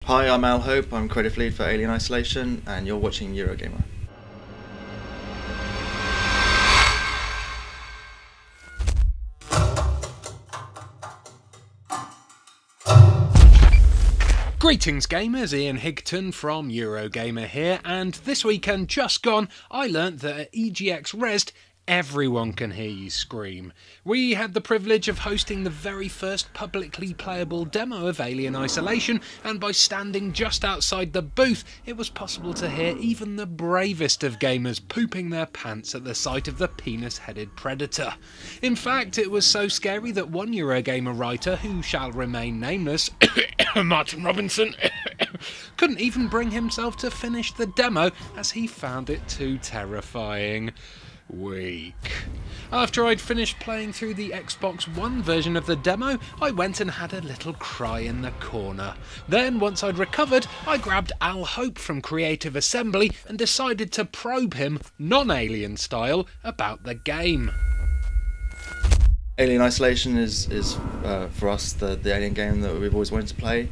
Hi, I'm Al Hope, I'm creative lead for Alien Isolation, and you're watching Eurogamer. Greetings gamers, Ian Higton from Eurogamer here, and this weekend just gone I learnt that at EGX Resd everyone can hear you scream. We had the privilege of hosting the very first publicly playable demo of Alien Isolation, and by standing just outside the booth it was possible to hear even the bravest of gamers pooping their pants at the sight of the penis-headed predator. In fact, it was so scary that one Eurogamer writer, who shall remain nameless, Martin Robinson, couldn't even bring himself to finish the demo as he found it too terrifying. Weak. After I'd finished playing through the Xbox One version of the demo, I went and had a little cry in the corner. Then, once I'd recovered, I grabbed Al Hope from Creative Assembly and decided to probe him, non-Alien style, about the game. Alien Isolation is for us the Alien game that we've always wanted to play.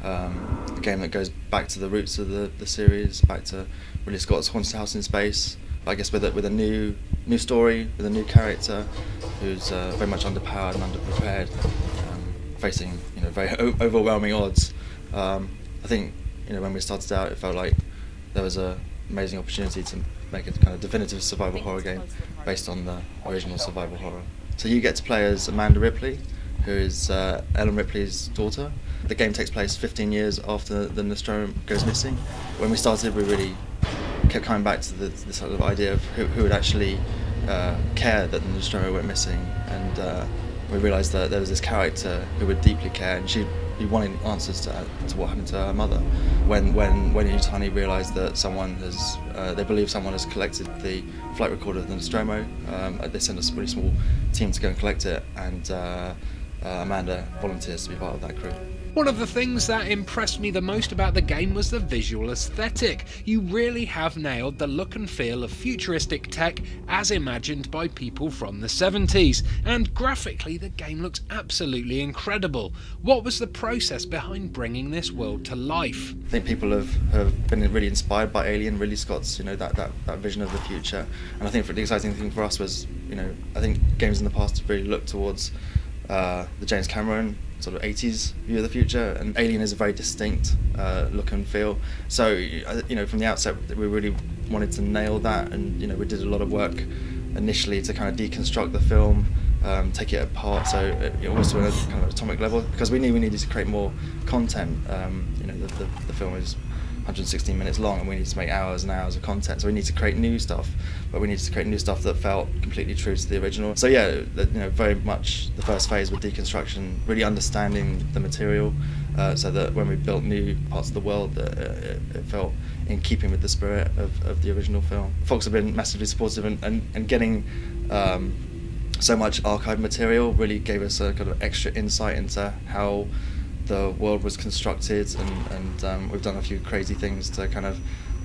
A game that goes back to the roots of the series, back to Ridley Scott's Haunted House in Space. I guess with a new story, with a new character who's very much underpowered and underprepared, facing very overwhelming odds. I think when we started out, it felt like there was an amazing opportunity to make a kind of definitive survival horror game based on the original survival horror. So you get to play as Amanda Ripley, who is Ellen Ripley's daughter. The game takes place 15 years after the Nostromo goes missing. When we started, we really kept coming back to the sort of idea of who would actually care that the Nostromo went missing, and we realised that there was this character who would deeply care, and she'd be wanting answers to what happened to her mother. When Yutani realised that they believe someone has collected the flight recorder of the Nostromo, they sent a really small team to go and collect it, and Amanda volunteers to be part of that crew. One of the things that impressed me the most about the game was the visual aesthetic. You really have nailed the look and feel of futuristic tech as imagined by people from the 70s, and graphically the game looks absolutely incredible. What was the process behind bringing this world to life? I think people have been really inspired by Alien, Ridley Scott's that vision of the future, and I think the exciting thing for us was I think games in the past have really looked towards the James Cameron sort of 80s view of the future, and Alien is a very distinct look and feel. So from the outset we really wanted to nail that, and we did a lot of work initially to kind of deconstruct the film, take it apart, so almost to a kind of atomic level, because we knew we needed to create more content. The film is 116 minutes long, and we need to make hours and hours of content, so we need to create new stuff, but we needed to create new stuff that felt completely true to the original. So yeah, very much the first phase with deconstruction, really understanding the material, so that when we built new parts of the world, it felt in keeping with the spirit of the original film. Folks have been massively supportive, and getting so much archive material really gave us a kind of extra insight into how the world was constructed, and we've done a few crazy things to kind of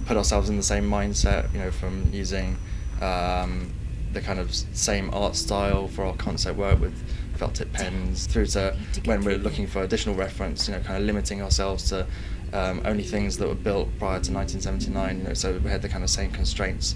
put ourselves in the same mindset, from using the kind of same art style for our concept work with felt tip pens, through to when we're looking for additional reference, kind of limiting ourselves to only things that were built prior to 1979, so we had the kind of same constraints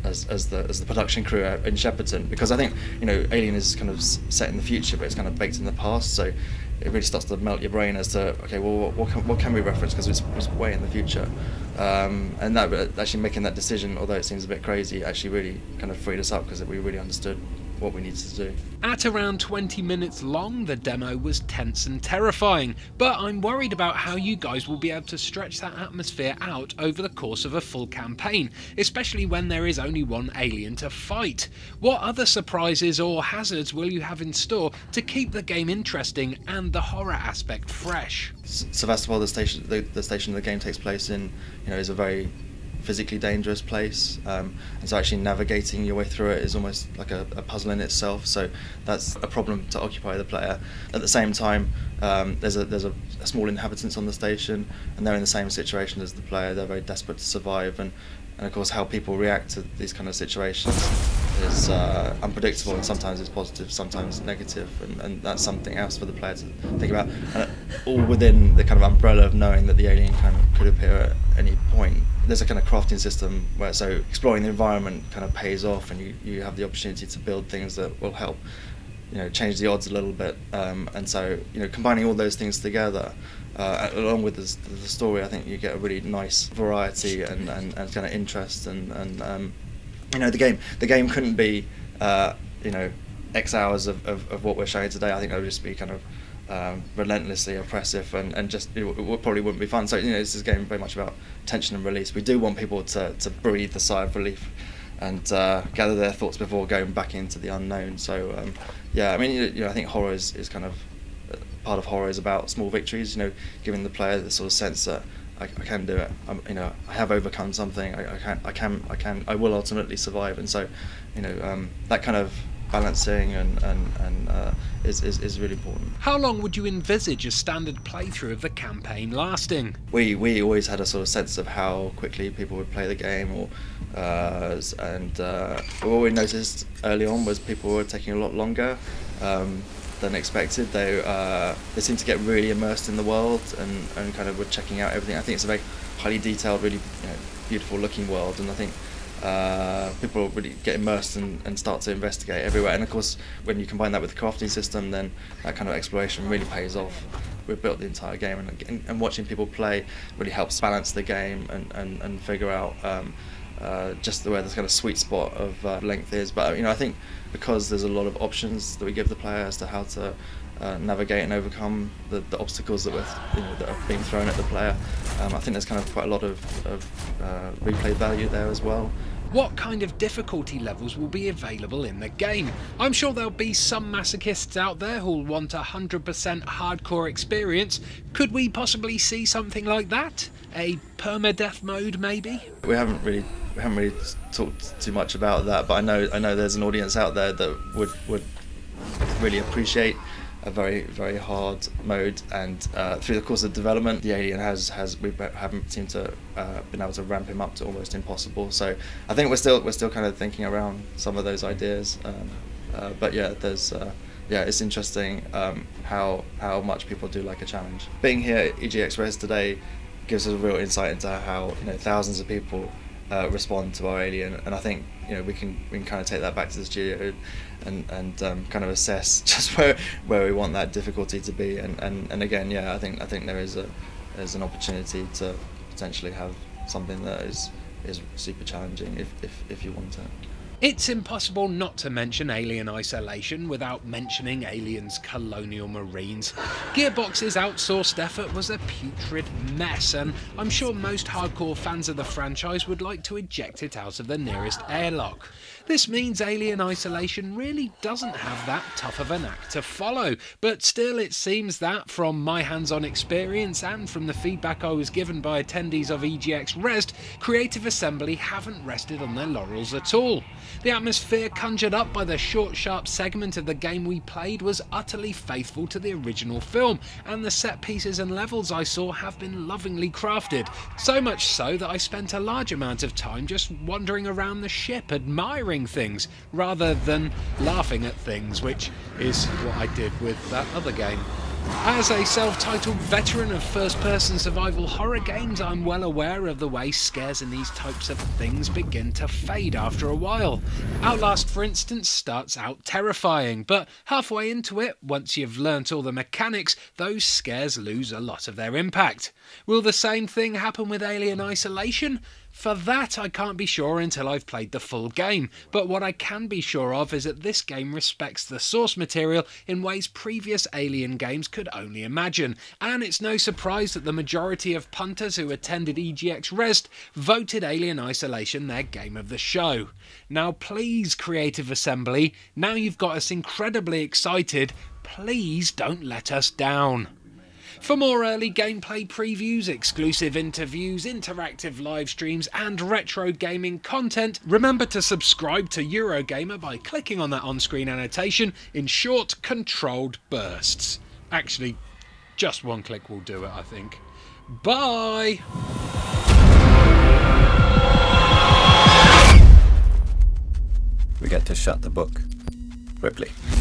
as the production crew in Shepperton, because I think Alien is kind of set in the future, but it's kind of baked in the past, so it really starts to melt your brain as to, okay, well, what can we reference, because it's way in the future, and that actually making that decision, although it seems a bit crazy, actually really kind of freed us up, because we really understood what we needed to do. At around 20 minutes long, the demo was tense and terrifying, but I'm worried about how you guys will be able to stretch that atmosphere out over the course of a full campaign, especially when there is only one alien to fight. What other surprises or hazards will you have in store to keep the game interesting and the horror aspect fresh? Sevastopol, the station the game takes place in, is a very physically dangerous place, and so actually navigating your way through it is almost like a puzzle in itself, so that's a problem to occupy the player. At the same time, there's a small inhabitants on the station, and they're in the same situation as the player. They're very desperate to survive, and of course how people react to these kind of situations. is unpredictable, and sometimes it's positive, sometimes negative, and that's something else for the player to think about. And all within the kind of umbrella of knowing that the alien kind of could appear at any point. There's a kind of crafting system where exploring the environment kind of pays off, and you have the opportunity to build things that will help, change the odds a little bit. And so, combining all those things together, along with the story, I think you get a really nice variety and kind of interest, and the game couldn't be X hours of what we're showing today. I think that would just be kind of relentlessly oppressive, and just it probably wouldn't be fun. So this is a game very much about tension and release. We do want people to breathe a sigh of relief and gather their thoughts before going back into the unknown. So I mean, I think horror is kind of part of horror is about small victories. Giving the player the sort of sense that I can do it. I have overcome something. I will ultimately survive. And so, that kind of balancing and is really important. How long would you envisage a standard playthrough of the campaign lasting? We always had a sort of sense of how quickly people would play the game, what we noticed early on was people were taking a lot longer than expected. They seem to get really immersed in the world and kind of were checking out everything. I think it's a very highly detailed, really beautiful looking world, and I think people really get immersed and start to investigate everywhere. And of course, when you combine that with the crafting system, then that kind of exploration really pays off. We've built the entire game, and watching people play really helps balance the game and figure out just where this kind of sweet spot of length is. But I think because there's a lot of options that we give the player as to how to navigate and overcome the obstacles that are being thrown at the player, I think there's kind of quite a lot of replay value there as well. What kind of difficulty levels will be available in the game? I'm sure there'll be some masochists out there who'll want 100% hardcore experience. Could we possibly see something like that? A permadeath mode, maybe? We haven't really talked too much about that, but I know there's an audience out there that would really appreciate a very, very hard mode, and through the course of development, the alien we haven't seemed to been able to ramp him up to almost impossible. So I think we're still kind of thinking around some of those ideas. But it's interesting how much people do like a challenge. Being here at EGX Res today gives us a real insight into how thousands of people respond to our alien, and I think we can kind of take that back to the studio and kind of assess just where we want that difficulty to be, and again, I think there's an opportunity to potentially have something that is super challenging if you want it. It's impossible not to mention Alien Isolation without mentioning Alien's Colonial Marines. Gearbox's outsourced effort was a putrid mess, and I'm sure most hardcore fans of the franchise would like to eject it out of the nearest airlock. This means Alien Isolation really doesn't have that tough of an act to follow, but still it seems that, from my hands-on experience and from the feedback I was given by attendees of EGX Rest, Creative Assembly haven't rested on their laurels at all. The atmosphere conjured up by the short, sharp segment of the game we played was utterly faithful to the original film, and the set pieces and levels I saw have been lovingly crafted, so much so that I spent a large amount of time just wandering around the ship admiring things rather than laughing at things, which is what I did with that other game. As a self-titled veteran of first-person survival horror games, I'm well aware of the way scares in these types of things begin to fade after a while. Outlast, for instance, starts out terrifying, but halfway into it, once you've learnt all the mechanics, those scares lose a lot of their impact. Will the same thing happen with Alien Isolation? For that, I can't be sure until I've played the full game, but what I can be sure of is that this game respects the source material in ways previous Alien games could only imagine, and it's no surprise that the majority of punters who attended EGX Rest voted Alien Isolation their game of the show. Now please, Creative Assembly, now you've got us incredibly excited, please don't let us down. For more early gameplay previews, exclusive interviews, interactive live streams and retro gaming content, remember to subscribe to Eurogamer by clicking on that on-screen annotation in short, controlled bursts. Actually, just one click will do it, I think. Bye! forget to shut the book. Ripley.